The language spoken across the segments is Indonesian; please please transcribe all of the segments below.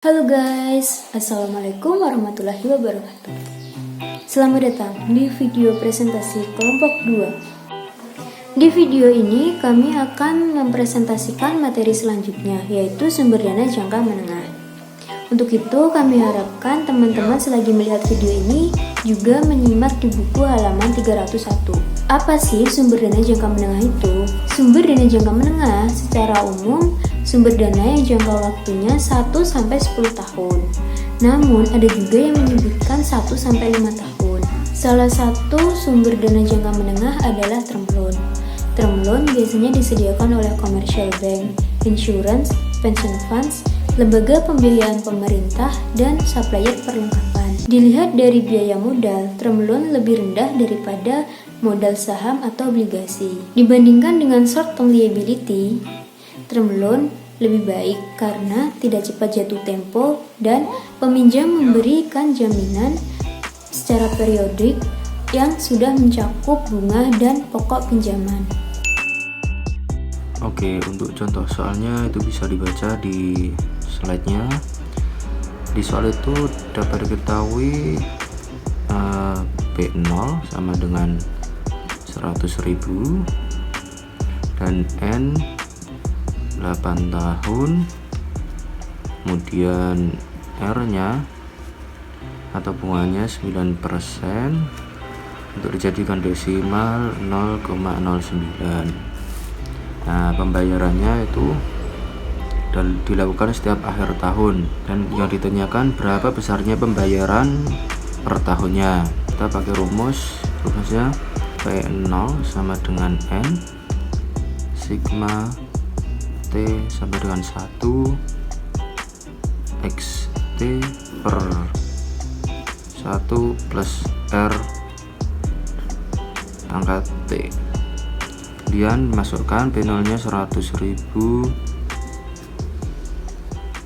Halo guys, Assalamualaikum warahmatullahi wabarakatuh. Selamat datang di video presentasi kelompok 2. Di video ini kami akan mempresentasikan materi selanjutnya, yaitu sumber dana jangka menengah. Untuk itu kami harapkan teman-teman selagi melihat video ini juga menyimak di buku halaman 301. Apa sih sumber dana jangka menengah itu? Sumber dana jangka menengah secara umum sumber dana yang jangka waktunya 1-10 tahun. Namun ada juga yang menyebutkan 1-5 tahun. Salah satu sumber dana jangka menengah adalah term loan. Term loan biasanya disediakan oleh commercial bank, insurance, pension funds, lembaga pembiayaan pemerintah, dan supplier perlengkapan. Dilihat dari biaya modal, term loan lebih rendah daripada modal saham atau obligasi. Dibandingkan dengan short term liability, term loan lebih baik karena tidak cepat jatuh tempo dan peminjam memberikan jaminan secara periodik yang sudah mencakup bunga dan pokok pinjaman. Oke, untuk contoh soalnya itu bisa dibaca di slide-nya. Di soal itu dapat diketahui B0 sama dengan 100.000 dan N 8 tahun, kemudian R nya atau bunganya 9% untuk dijadikan desimal 0,09. Nah, pembayarannya itu dilakukan setiap akhir tahun, dan yang ditanyakan berapa besarnya pembayaran per tahunnya. Kita pakai rumusnya P0 sama dengan N sigma T sama dengan 1 XT per 1 plus R pangkat T. Kemudian masukkan P0 nya 100.000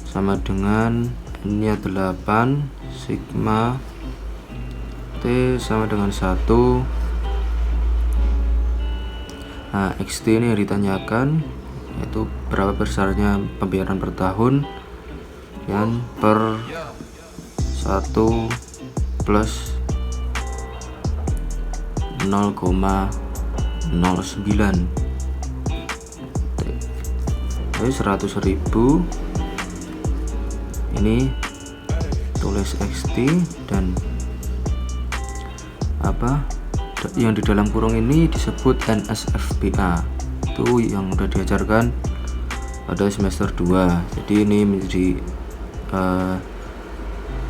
sama dengan N nya 8 sigma T sama dengan 1. Nah, XT ini yang ditanyakan, yaitu berapa besarnya pembayaran per tahun yang per 1 plus 0,09. Jadi 100.000 ini tulis XT, dan yang di dalam kurung ini disebut NSFPA. Itu yang udah diajarkan pada semester 2. Jadi ini menjadi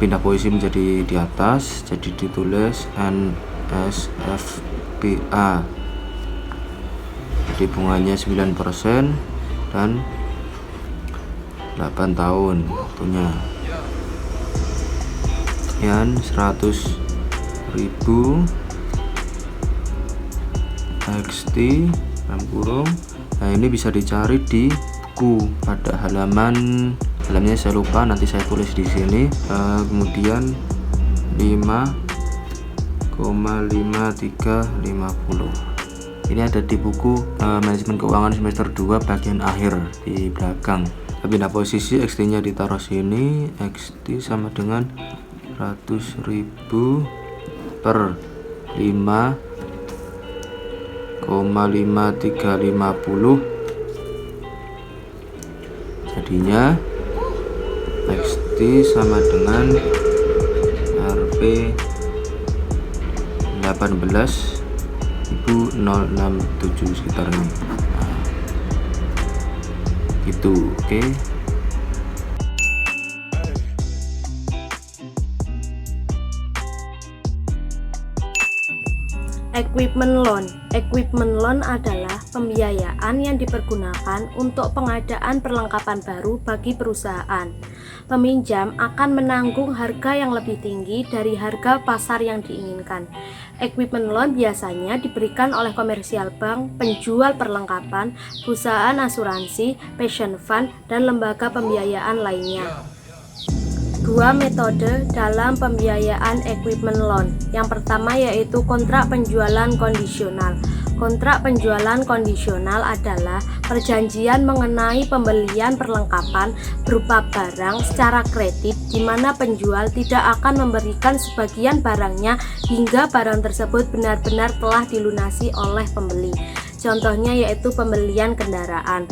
pindah posisi menjadi di atas, jadi ditulis NSFPA. Jadi bunganya 9% dan 8 tahun waktunya. Yang 100.000 XT dalam kurung. Nah, ini bisa dicari di buku pada halamannya saya lupa, nanti saya tulis di sini. Kemudian 5,5350 ini ada di buku manajemen keuangan semester 2 bagian akhir di belakang. Pindah posisi XT nya ditaruh sini. XT sama dengan 100.000 per 5,5350. Jadinya XT sama dengan Rp 18.067 sekitarnya. Nah, gitu. Oke. Equipment loan. Equipment loan adalah pembiayaan yang dipergunakan untuk pengadaan perlengkapan baru bagi perusahaan. Peminjam akan menanggung harga yang lebih tinggi dari harga pasar yang diinginkan. Equipment loan biasanya diberikan oleh komersial bank, penjual perlengkapan, perusahaan asuransi, pension fund, dan lembaga pembiayaan lainnya. Dua metode dalam pembiayaan equipment loan. Yang pertama yaitu kontrak penjualan kondisional. Kontrak penjualan kondisional adalah perjanjian mengenai pembelian perlengkapan berupa barang secara kredit di mana penjual tidak akan memberikan sebagian barangnya hingga barang tersebut benar-benar telah dilunasi oleh pembeli. Contohnya yaitu pembelian kendaraan.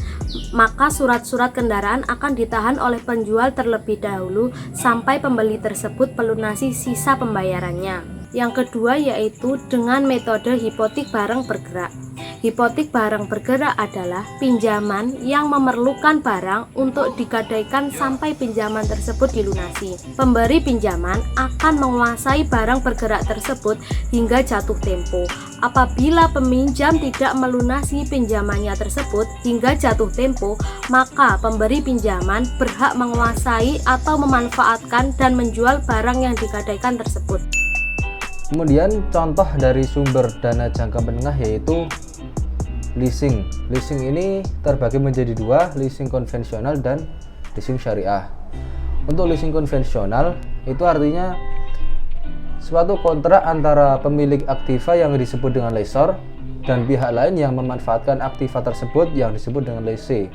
Maka surat-surat kendaraan akan ditahan oleh penjual terlebih dahulu sampai pembeli tersebut melunasi sisa pembayarannya. Yang kedua yaitu dengan metode hipotek barang bergerak. Hipotek barang bergerak adalah pinjaman yang memerlukan barang untuk digadaikan sampai pinjaman tersebut dilunasi. Pemberi pinjaman akan menguasai barang bergerak tersebut hingga jatuh tempo. Apabila peminjam tidak melunasi pinjamannya tersebut hingga jatuh tempo, maka pemberi pinjaman berhak menguasai atau memanfaatkan dan menjual barang yang digadaikan tersebut. Kemudian contoh dari sumber dana jangka menengah yaitu leasing. Leasing ini terbagi menjadi dua, leasing konvensional dan leasing syariah. Untuk leasing konvensional itu artinya suatu kontrak antara pemilik aktiva yang disebut dengan lessor dan pihak lain yang memanfaatkan aktiva tersebut yang disebut dengan lessee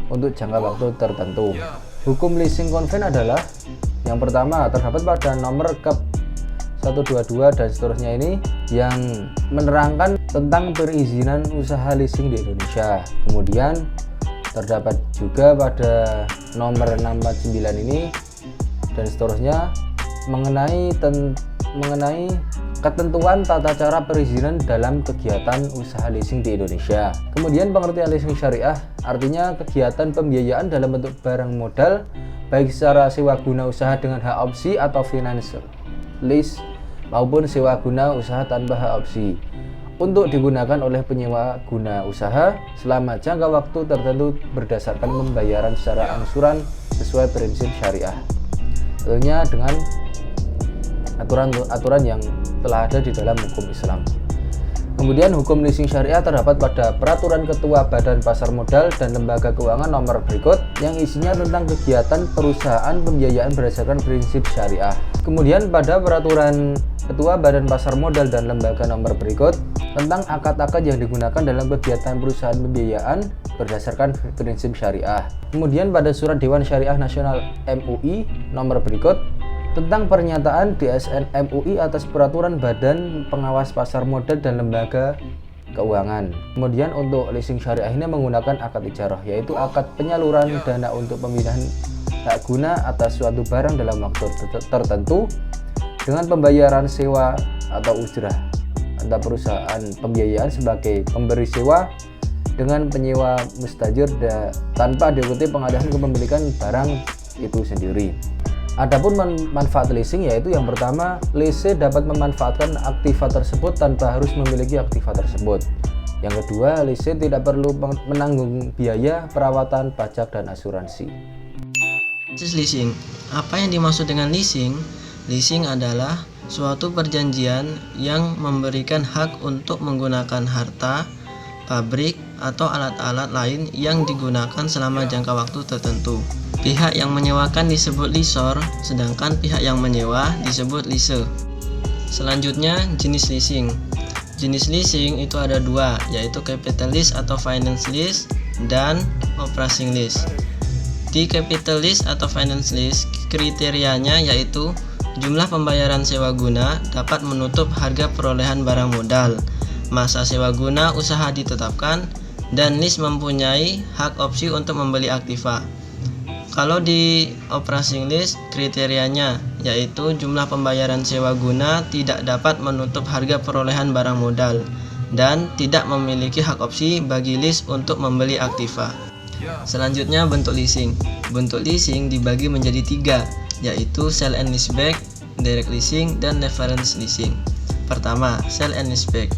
untuk jangka waktu tertentu. Hukum leasing konven adalah yang pertama terdapat pada nomor KEP 122 dan seterusnya ini yang menerangkan tentang perizinan usaha leasing di Indonesia. Kemudian terdapat juga pada nomor 649 ini dan seterusnya mengenai ketentuan tata cara perizinan dalam kegiatan usaha leasing di Indonesia. Kemudian pengertian leasing syariah artinya kegiatan pembiayaan dalam bentuk barang modal baik secara sewa guna usaha dengan hak opsi atau financial lease maupun sewa guna usaha tanpa hak opsi untuk digunakan oleh penyewa guna usaha selama jangka waktu tertentu berdasarkan pembayaran secara angsuran sesuai prinsip syariah. Tentunya dengan aturan-aturan yang telah ada di dalam hukum Islam. Kemudian hukum leasing syariah terdapat pada Peraturan Ketua Badan Pasar Modal dan Lembaga Keuangan nomor berikut yang isinya tentang kegiatan perusahaan pembiayaan berdasarkan prinsip syariah. Kemudian pada Peraturan Ketua Badan Pasar Modal dan Lembaga nomor berikut tentang akad-akad yang digunakan dalam kegiatan perusahaan pembiayaan berdasarkan prinsip syariah. Kemudian pada Surat Dewan Syariah Nasional MUI nomor berikut tentang pernyataan DSN MUI atas peraturan Badan Pengawas Pasar Modal dan Lembaga Keuangan. Kemudian untuk leasing syariah ini menggunakan akad ijarah, yaitu akad penyaluran dana untuk pemindahan hak guna atas suatu barang dalam waktu tertentu dengan pembayaran sewa atau ujrah antara perusahaan pembiayaan sebagai pemberi sewa dengan penyewa mustajir tanpa diikuti pengadaan kepemilikan barang itu sendiri. Adapun manfaat leasing yaitu yang pertama, lessee dapat memanfaatkan aktiva tersebut tanpa harus memiliki aktiva tersebut. Yang kedua, lessee tidak perlu menanggung biaya perawatan, pajak, dan asuransi. Leasing. Apa yang dimaksud dengan leasing? Leasing adalah suatu perjanjian yang memberikan hak untuk menggunakan harta, pabrik, atau alat-alat lain yang digunakan selama jangka waktu tertentu. Pihak yang menyewakan disebut lessor, sedangkan pihak yang menyewa disebut lessee. Selanjutnya, jenis leasing. Jenis leasing itu ada dua, yaitu capital lease atau finance lease dan operating lease. Di capital lease atau finance lease, kriterianya yaitu jumlah pembayaran sewa guna dapat menutup harga perolehan barang modal, masa sewa guna usaha ditetapkan, dan lease mempunyai hak opsi untuk membeli aktiva. Kalau di operating lease, kriterianya yaitu jumlah pembayaran sewa guna tidak dapat menutup harga perolehan barang modal dan tidak memiliki hak opsi bagi lease untuk membeli aktiva. Selanjutnya, bentuk leasing. Bentuk leasing dibagi menjadi tiga, yaitu sale and leaseback, direct leasing, dan leverage leasing. Pertama, sale and leaseback.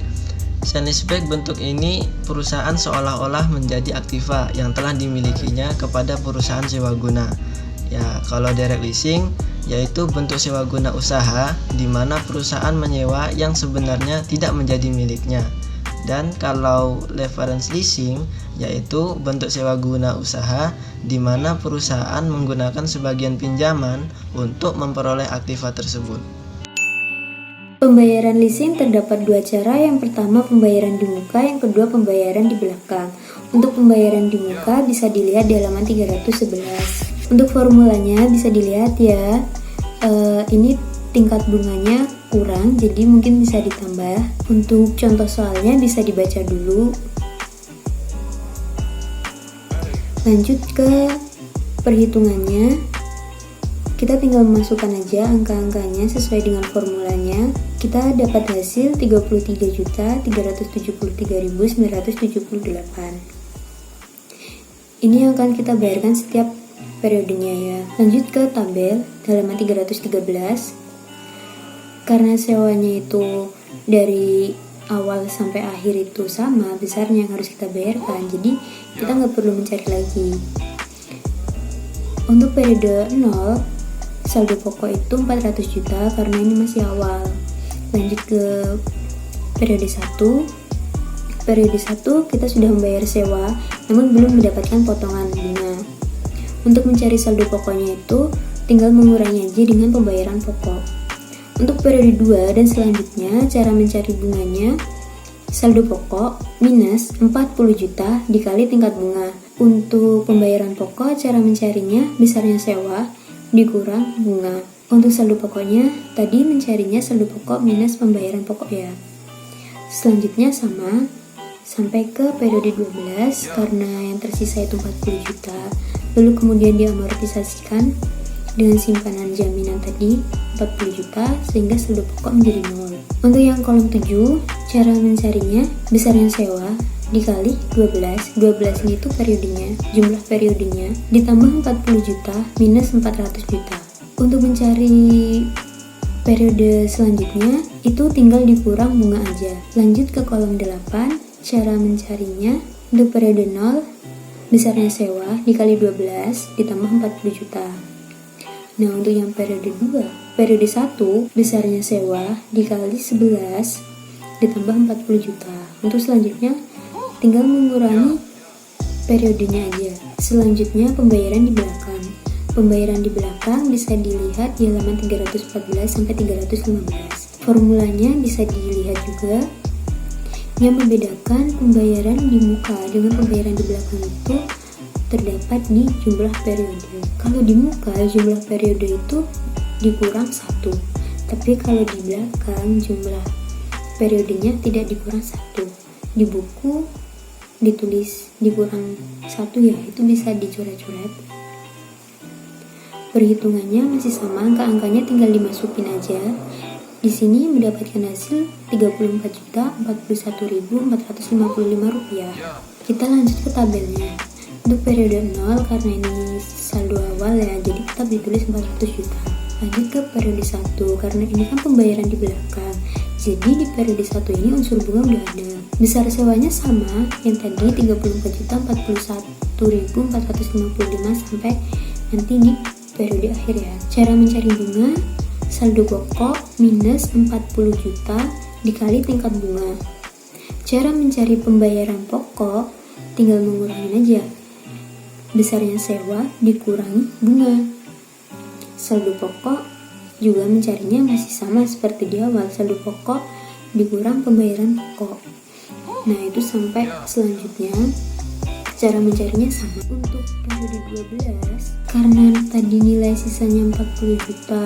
Sale and leaseback bentuk ini perusahaan seolah-olah menjadi aktiva yang telah dimilikinya kepada perusahaan sewa guna. Ya, kalau direct leasing yaitu bentuk sewa guna usaha di mana perusahaan menyewa yang sebenarnya tidak menjadi miliknya. Dan kalau leverage leasing yaitu bentuk sewa guna usaha di mana perusahaan menggunakan sebagian pinjaman untuk memperoleh aktiva tersebut. Pembayaran leasing terdapat dua cara, yang pertama pembayaran di muka, yang kedua pembayaran di belakang. Untuk pembayaran di muka bisa dilihat di halaman 311. Untuk formulanya bisa dilihat ya, ini tingkat bunganya kurang, jadi mungkin bisa ditambah. Untuk contoh soalnya bisa dibaca dulu. Lanjut ke perhitungannya, kita tinggal memasukkan aja angka-angkanya sesuai dengan formulanya. Kita dapat hasil 33.373.978. Ini yang akan kita bayarkan setiap periodenya ya. Lanjut ke tabel halaman 313. Karena sewanya itu dari awal sampai akhir itu sama besarnya yang harus kita bayarkan, jadi kita nggak perlu mencari lagi. Untuk periode 0, saldo pokok itu 400 juta karena ini masih awal. Lanjut ke periode 1. Periode 1 kita sudah membayar sewa namun belum mendapatkan potongan bunga. Untuk mencari saldo pokoknya itu tinggal mengurangi aja dengan pembayaran pokok. Untuk periode 2 dan selanjutnya, cara mencari bunganya, saldo pokok minus 40 juta dikali tingkat bunga. Untuk pembayaran pokok, cara mencarinya besarnya sewa dikurang bunga. Untuk saldo pokoknya, tadi mencarinya saldo pokok minus pembayaran pokok ya. Selanjutnya sama, sampai ke periode 12, karena yang tersisa itu 40 juta. Lalu kemudian diamortisasikan dengan simpanan jaminan tadi 40 juta sehingga saldo pokok menjadi 0. Untuk yang kolom 7, cara mencarinya besarnya sewa dikali 12. 12 ini tuh periodenya, jumlah periodenya ditambah 40 juta minus 400 juta. Untuk mencari periode selanjutnya itu tinggal dikurang bunga aja. Lanjut ke kolom 8, cara mencarinya untuk periode 0 besarnya sewa dikali 12 ditambah 40 juta. Nah, untuk yang periode 2, periode 1 besarnya sewa dikali 11 ditambah 40 juta. Untuk selanjutnya tinggal mengurangi periodenya aja. Selanjutnya pembayaran di belakang. Pembayaran di belakang bisa dilihat di halaman 314 sampai 315. Formulanya bisa dilihat juga. Yang membedakan pembayaran di muka dengan pembayaran di belakang itu terdapat di jumlah periode. Kalau di muka jumlah periode itu dikurang 1, tapi kalau di belakang jumlah periodenya tidak dikurang 1. Di buku ditulis dikurang 1 ya, itu bisa dicoret-coret. Perhitungannya masih sama, angka-angkanya tinggal dimasukin aja. Di sini mendapatkan hasil 34.041.455 rupiah. Kita lanjut ke tabelnya. Untuk periode 0, karena ini saldo awal ya, jadi tetap ditulis 400 juta. Lanjut ke periode 1, karena ini kan pembayaran di belakang, jadi di periode 1 ini unsur bunga udah ada. Besar sewanya sama, yang tadi 34.041.455 sampai nanti di periode akhir ya. Cara mencari bunga, saldo pokok minus 40 juta dikali tingkat bunga. Cara mencari pembayaran pokok, tinggal mengurangin aja. Besarnya sewa dikurangi bunga. Saldo pokok juga mencarinya masih sama seperti di awal, saldo pokok dikurang pembayaran pokok. Nah, itu sampai selanjutnya cara mencarinya sama. Untuk periode 12, karena tadi nilai sisanya 40 juta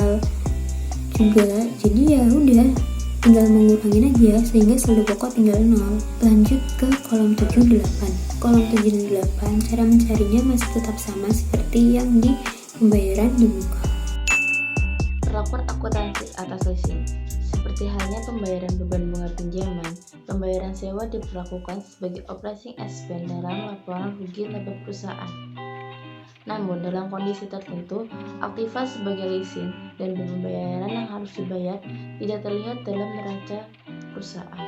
juga, jadi ya udah tinggal mengurangin aja sehingga saldo pokok tinggal 0. Lanjut ke kolom 7-8. Kolom 7-8 cara mencarinya masih tetap sama seperti yang di pembayaran di muka. Rapor akuntansi atas leasing. Seperti halnya pembayaran beban bunga pinjaman, pembayaran sewa diperlakukan sebagai operating expense dalam laporan rugi laba perusahaan. Namun, dalam kondisi tertentu, aktivitas sebagai leasing dan pembayaran yang harus dibayar tidak terlihat dalam neraca perusahaan.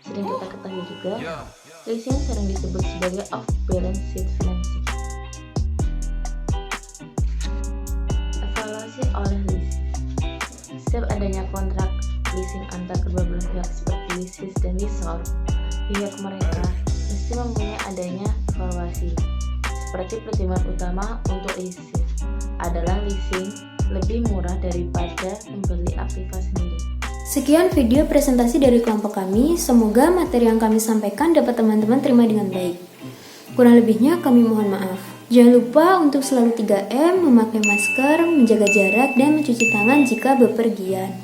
Sering kita ketahui juga, leasing sering disebut sebagai off-balance sheet financing. Evaluasi oleh leasing. Setiap adanya kontrak leasing antar kedua belah pihak seperti leases dan leasehold, pihak mereka mesti mempunyai adanya evaluasi. Seperti pertimbangan utama untuk leasing adalah leasing lebih murah daripada membeli aktiva sendiri. Sekian video presentasi dari kelompok kami. Semoga materi yang kami sampaikan dapat teman-teman terima dengan baik. Kurang lebihnya kami mohon maaf. Jangan lupa untuk selalu 3M, memakai masker, menjaga jarak, dan mencuci tangan jika bepergian.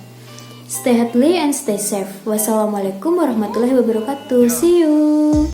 Stay healthy and stay safe. Wassalamualaikum warahmatullahi wabarakatuh. See you.